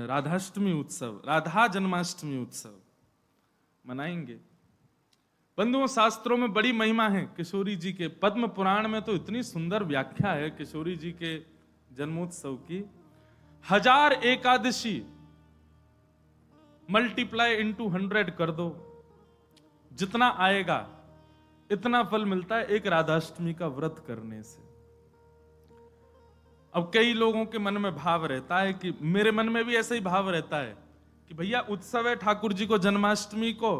राधाष्टमी उत्सव, राधा जन्माष्टमी उत्सव मनाएंगे। बंधुओं, शास्त्रों में बड़ी महिमा है किशोरी जी के। पद्म पुराण में तो इतनी सुंदर व्याख्या है किशोरी जी के जन्मोत्सव की। 1000 एकादशी मल्टीप्लाई इनटू 100 कर दो, जितना आएगा इतना फल मिलता है एक राधाष्टमी का व्रत करने से। अब कई लोगों के मन में भाव रहता है कि मेरे मन में भी ऐसा ही भाव रहता है कि भैया उत्सव है ठाकुर जी को जन्माष्टमी को,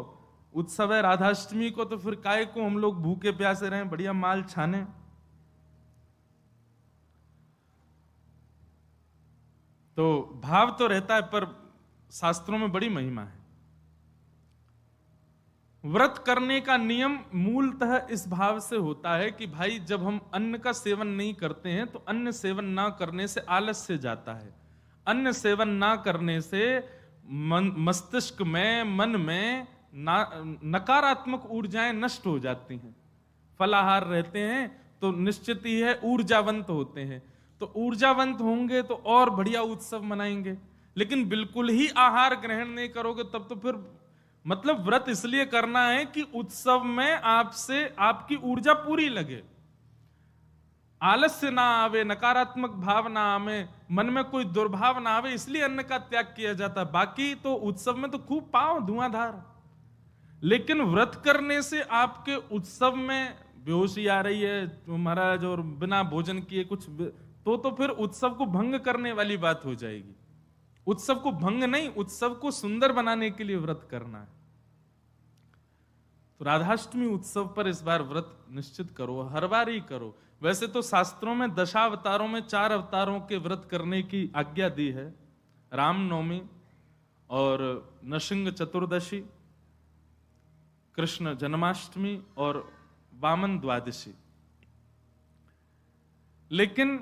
उत्सव है राधाष्टमी को, तो फिर काहे को हम लोग भूखे प्यासे रहें, बढ़िया माल छाने। तो भाव तो रहता है, पर शास्त्रों में बड़ी महिमा है। व्रत करने का नियम मूलतः इस भाव से होता है कि भाई जब हम अन्न का सेवन नहीं करते हैं तो अन्न सेवन ना करने से आलस्य जाता है। अन्न सेवन ना करने से मस्तिष्क में, मन में नकारात्मक ऊर्जाएं नष्ट हो जाती हैं। फलाहार रहते हैं तो निश्चित ही है ऊर्जावंत होते हैं, तो ऊर्जावंत होंगे तो और बढ़िया उत्सव मनाएंगे। लेकिन बिल्कुल ही आहार ग्रहण नहीं करोगे तब तो फिर मतलब व्रत इसलिए करना है कि उत्सव में आपसे आपकी ऊर्जा पूरी लगे, आलस्य ना आवे, नकारात्मक भाव ना आवे, मन में कोई दुर्भाव ना आवे, इसलिए अन्न का त्याग किया जाता है। बाकी तो उत्सव में तो खूब पाओ धुआंधार, लेकिन व्रत करने से आपके उत्सव में बेहोशी आ रही है महाराज और बिना भोजन किए कुछ तो फिर उत्सव को भंग करने वाली बात हो जाएगी। उत्सव को भंग नहीं, उत्सव को सुंदर बनाने के लिए व्रत करना है। तो राधाष्टमी उत्सव पर इस बार व्रत निश्चित करो, हर बार ही करो। वैसे तो शास्त्रों में दशावतारों में 4 अवतारों के व्रत करने की आज्ञा दी है, रामनवमी और नृसिंह चतुर्दशी, कृष्ण जन्माष्टमी और वामन द्वादशी। लेकिन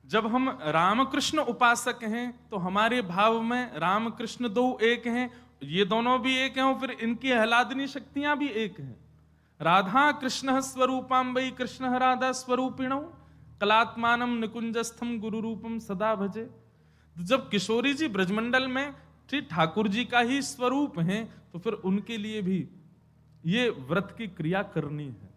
जब हम रामकृष्ण उपासक हैं तो हमारे भाव में रामकृष्ण दो एक हैं, ये दोनों भी एक हैं और फिर इनकी आह्लादनी शक्तियां भी एक हैं। राधा कृष्ण स्वरूपाम्बई कृष्ण राधा स्वरूपिणौ कलात्मानम निकुंजस्थम गुरु रूपम सदा भजे। तो जब किशोरी जी ब्रजमंडल में ठीक ठाकुर जी का ही स्वरूप हैं तो फिर उनके लिए भी ये व्रत की क्रिया करनी है।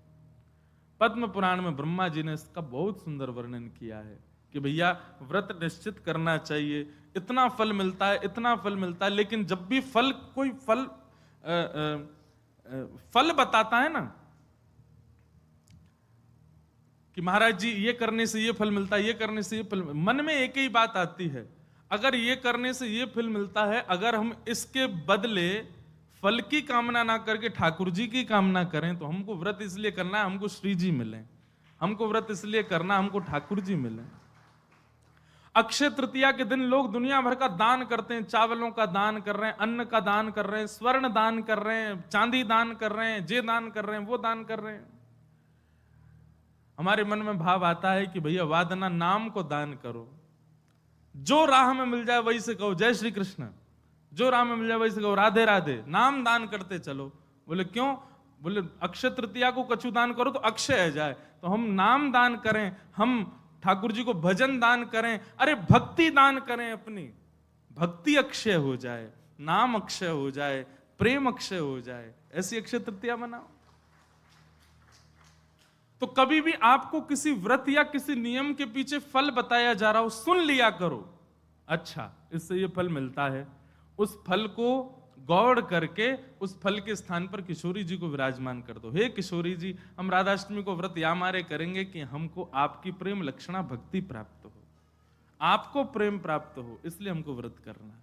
पद्म पुराण में ब्रह्मा जी ने इसका बहुत सुंदर वर्णन किया है कि भैया व्रत निश्चित करना चाहिए, इतना फल मिलता है, इतना फल मिलता है। लेकिन जब भी फल कोई फल बताता है ना कि महाराज जी ये करने से ये फल मिलता है, ये करने से ये फल, मन में एक ही बात आती है, अगर ये करने से ये फल मिलता है, अगर हम इसके बदले फल की कामना ना करके ठाकुर जी की कामना करें तो हमको व्रत इसलिए करना है हमको श्री जी मिले, हमको व्रत इसलिए करना हमको ठाकुर जी मिले। अक्षय तृतीया के दिन लोग दुनिया भर का दान करते हैं, चावलों का दान कर रहे हैं, अन्न का दान कर रहे हैं, स्वर्ण दान कर रहे हैं, चांदी दान कर रहे हैं, जे दान कर रहे हैं, वो दान कर रहे हैं। हमारे मन में भाव आता है कि भैया वादना नाम को दान करो, जो राह में मिल जाए वही से कहो जय श्री कृष्ण, जो राह में मिल जाए वही से कहो राधे राधे, नाम दान करते चलो। बोले क्यों? बोले अक्षय तृतीया को कछु दान करो तो अक्षय है जाए, तो हम नाम दान करें, हम ठाकुर जी को भजन दान करें, अरे भक्ति दान करें, अपनी भक्ति अक्षय हो जाए, नाम अक्षय हो जाए, प्रेम अक्षय हो जाए, ऐसी अक्षय तृतीया मनाओ। तो कभी भी आपको किसी व्रत या किसी नियम के पीछे फल बताया जा रहा हो, सुन लिया करो, अच्छा इससे ये फल मिलता है, उस फल को गौड़ करके उस फल के स्थान पर किशोरी जी को विराजमान कर दो। हे किशोरी जी, हम राधाष्टमी को व्रत या मारे करेंगे कि हमको आपकी प्रेम लक्षणा भक्ति प्राप्त हो, आपको प्रेम प्राप्त हो, इसलिए हमको व्रत करना है।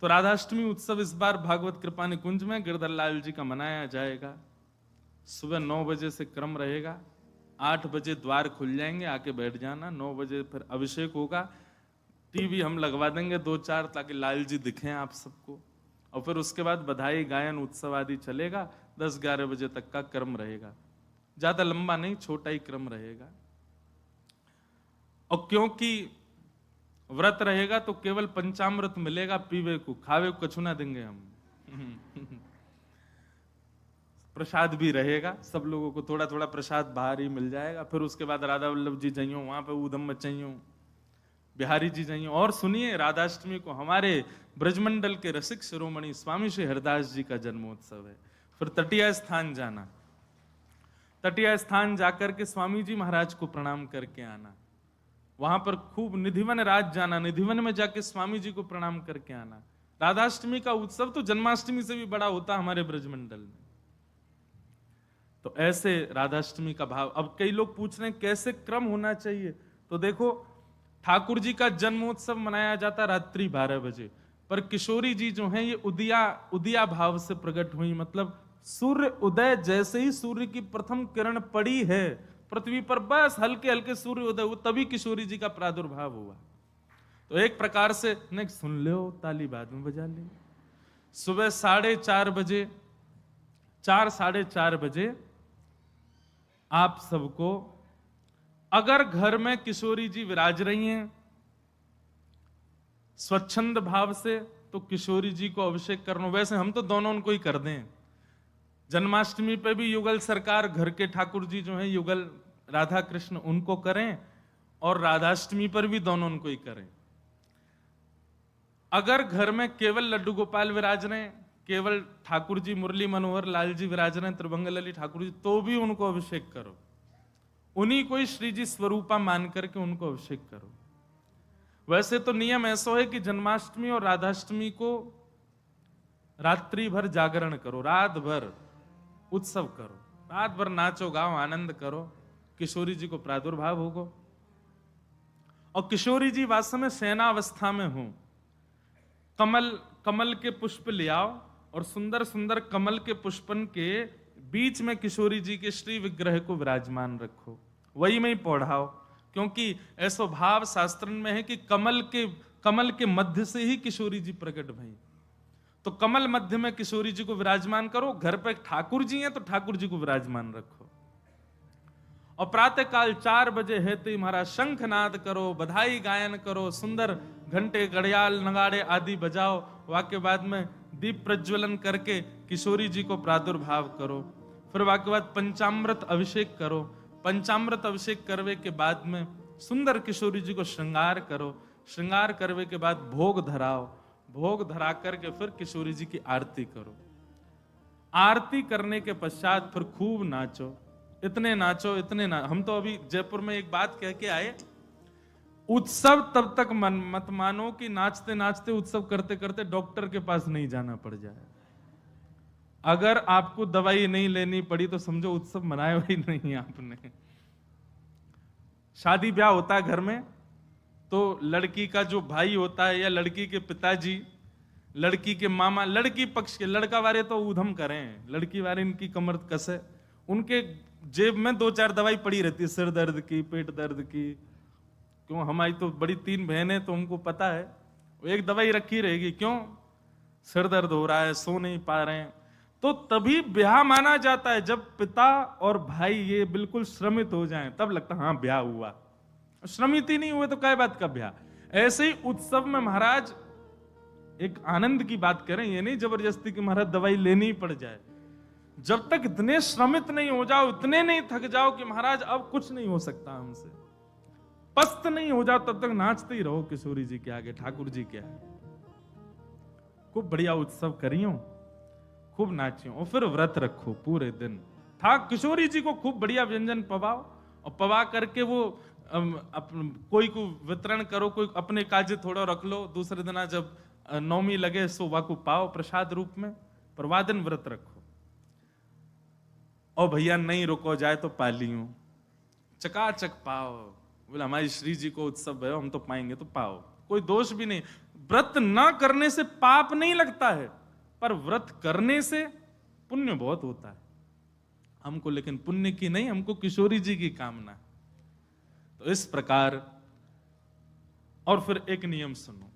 तो राधाष्टमी उत्सव इस बार भागवत कृपा निकुंज में गिरधर लाल जी का मनाया जाएगा। सुबह 9 बजे से क्रम रहेगा, 8 बजे द्वार खुल जाएंगे, आके बैठ जाना। 9 बजे फिर अभिषेक होगा, टीवी हम लगवा देंगे 2-4 ताकि लाल जी दिखें आप सबको, और फिर उसके बाद बधाई गायन उत्सव आदि चलेगा। 10-11 बजे तक का क्रम रहेगा, ज्यादा लंबा नहीं, छोटा ही क्रम रहेगा। और क्योंकि व्रत रहेगा तो केवल पंचामृत मिलेगा पीवे को, खावे को कछु ना देंगे हम। प्रसाद भी रहेगा, सब लोगों को थोड़ा थोड़ा प्रसाद बाहर ही मिल जाएगा। फिर उसके बाद राधा वल्लभ जी जाइयो, वहां पे ऊधम मचाइयो, बिहारी जी जाइए और सुनिए, राधाष्टमी को हमारे ब्रजमंडल के रसिक शिरोमणि स्वामी श्री हरदास जी का जन्मोत्सव है। फिर तटीय स्थान जाना, तटीय स्थान जाकर के स्वामी जी महाराज को प्रणाम करके आना, वहां पर खूब निधिवन राज जाना, निधिवन में जाके स्वामी जी को प्रणाम करके आना। राधाष्टमी का उत्सव तो जन्माष्टमी से भी बड़ा होता हमारे ब्रजमंडल में। तो ऐसे राधाष्टमी का भाव। अब कई लोग पूछ रहे हैं कैसे क्रम होना चाहिए, तो देखो ठाकुर जी का जन्मोत्सव मनाया जाता रात्रि 12 बजे, पर किशोरी जी जो हैं ये उदिया भाव से प्रकट हुई, मतलब सूर्य उदय जैसे ही सूर्य की प्रथम किरण पड़ी है पृथ्वी पर, बस हल्के हल्के सूर्य उदय हुए, तभी किशोरी जी का प्रादुर्भाव हुआ। तो एक प्रकार से नहीं, सुन लो ताली बाद में बजा ले। सुबह 4:30 बजे, 4-4:30 बजे आप सबको, अगर घर में किशोरी जी विराज रही हैं स्वच्छंद भाव से, तो किशोरी जी को अभिषेक करना। वैसे हम तो दोनों उनको ही कर दें, जन्माष्टमी पे भी युगल सरकार घर के ठाकुर जी जो हैं युगल राधा कृष्ण उनको करें, और राधाष्टमी पर भी दोनों उनको ही करें। अगर घर में केवल लड्डू गोपाल विराज रहे, केवल ठाकुर जी मुरली मनोहर लाल जी विराज रहे, त्रिभंगलली ठाकुर जी, तो भी उनको अभिषेक करो, उन्हीं को ही श्री जी स्वरूपा मान करके उनको अभिषेक करो। वैसे तो नियम ऐसा है कि जन्माष्टमी और राधाष्टमी को रात्रि भर जागरण करो, रात भर उत्सव करो, रात भर नाचो गाओ आनंद करो, किशोरी जी को प्रादुर्भाव होगा। और किशोरी जी वास्तव में शयनावस्था में हो, कमल के पुष्प ले आओ और सुंदर सुंदर कमल के पुष्पन के बीच में किशोरी जी के श्री विग्रह को विराजमान रखो, वही में ही पौढ़ाओ, क्योंकि ऐसा भाव शास्त्र में है कि कमल के मध्य से ही किशोरी जी प्रकट भई। तो कमल मध्य में किशोरी जी को विराजमान करो, घर पे ठाकुर जी हैं तो ठाकुर जी को विराजमान रखो। और प्रातः काल 4 बजे है तो महाराज शंखनाद करो, बधाई गायन करो, सुंदर घंटे घड़ियाल नगाड़े आदि बजाओ, वाक्य बाद में दीप प्रज्वलन करके किशोरी जी को प्रादुर्भाव करो। फिर वाक्य बाद पंचामृत अभिषेक करो, पंचामृत अभिषेक करवे के बाद में सुंदर किशोरी जी को श्रृंगार करो, श्रृंगार करवे के बाद भोग धराओ, भोग धरा करके फिर किशोरी जी की आरती करो। आरती करने के पश्चात फिर खूब नाचो, इतने नाचो इतने हम तो अभी जयपुर में एक बात कह के आए, उत्सव तब तक मत मानो कि नाचते नाचते उत्सव करते करते डॉक्टर के पास नहीं जाना पड़ जाए। अगर आपको दवाई नहीं लेनी पड़ी तो समझो उत्सव मनाया ही नहीं आपने। शादी ब्याह होता है घर में, तो लड़की का जो भाई होता है या लड़की के पिताजी, लड़की के मामा, लड़की पक्ष के, लड़का वाले तो ऊधम करें, लड़की वाले इनकी कमर कसे, उनके जेब में 2-4 दवाई पड़ी रहती है, सिर दर्द की, पेट दर्द की। क्यों, हमारी तो बड़ी 3 बहनें, तो उनको पता है वो एक दवाई रखी रहेगी, क्यों सिर दर्द हो रहा है, सो नहीं पा रहे हैं। तो तभी ब्याह माना जाता है जब पिता और भाई ये बिल्कुल श्रमित हो जाएं, तब लगता है हाँ ब्याह हुआ। श्रमित ही नहीं हुए तो क्या बात का ब्याह। ऐसे ही उत्सव में महाराज एक आनंद की बात करें, ये नहीं जबरदस्ती कि महाराज दवाई लेनी ही पड़ जाए। जब तक इतने श्रमित नहीं हो जाओ, इतने नहीं थक जाओ कि महाराज अब कुछ नहीं हो सकता हमसे, पस्त नहीं हो जाओ, तब तक नाचते ही रहो किशोरी जी के आगे, ठाकुर जी के आगे। खूब बढ़िया उत्सव करियो, खूब नाचियो, और फिर व्रत रखो पूरे दिन। किशोरी जी को खूब बढ़िया व्यंजन पवाओ, और पवा करके वो कोई को वितरण करो, कोई अपने काजे थोड़ा रख लो, दूसरे दिन जब नौमी लगे सो वाकू पाओ प्रसाद रूप में, पर वाह दिन व्रत रखो। और भैया नहीं रुको जाए तो पालियो, चकाचक पाओ, बोले हमारी श्री जी को उत्सव है हम तो पाएंगे, तो पाओ, कोई दोष भी नहीं। व्रत ना करने से पाप नहीं लगता है, पर व्रत करने से पुण्य बहुत होता है हमको, लेकिन पुण्य की नहीं, हमको किशोरी जी की कामना। तो इस प्रकार, और फिर एक नियम सुनो,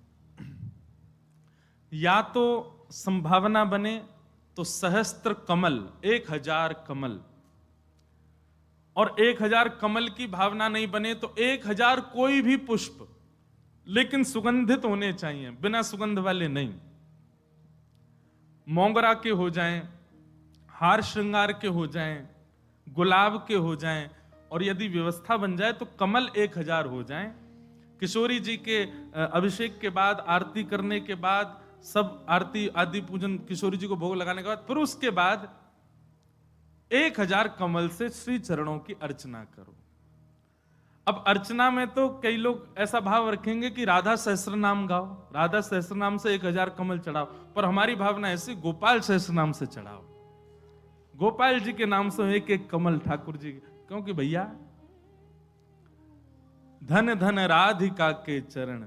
या तो संभावना बने तो सहस्त्र कमल, 1000 कमल, और 1000 कमल की भावना नहीं बने तो 1000 कोई भी पुष्प, लेकिन सुगंधित होने चाहिए, बिना सुगंध वाले नहीं। मोगरा के हो जाएं, हार श्रृंगार के हो जाएं, गुलाब के हो जाएं, और यदि व्यवस्था बन जाए तो कमल 1000 हो जाएं। किशोरी जी के अभिषेक के बाद, आरती करने के बाद, सब आरती आदि पूजन किशोरी जी को भोग लगाने के बाद, फिर उसके बाद 1000 कमल से श्री चरणों की अर्चना करो। अब अर्चना में तो कई लोग ऐसा भाव रखेंगे कि राधा सहस्त्र नाम गाओ, राधा सहस्त्र नाम से 1000 कमल चढ़ाओ, पर हमारी भावना ऐसी, गोपाल सहस्त्र नाम से चढ़ाओ। गोपाल जी के नाम से एक एक कमल ठाकुर जी, क्योंकि भैया धन धन राधिका के चरण,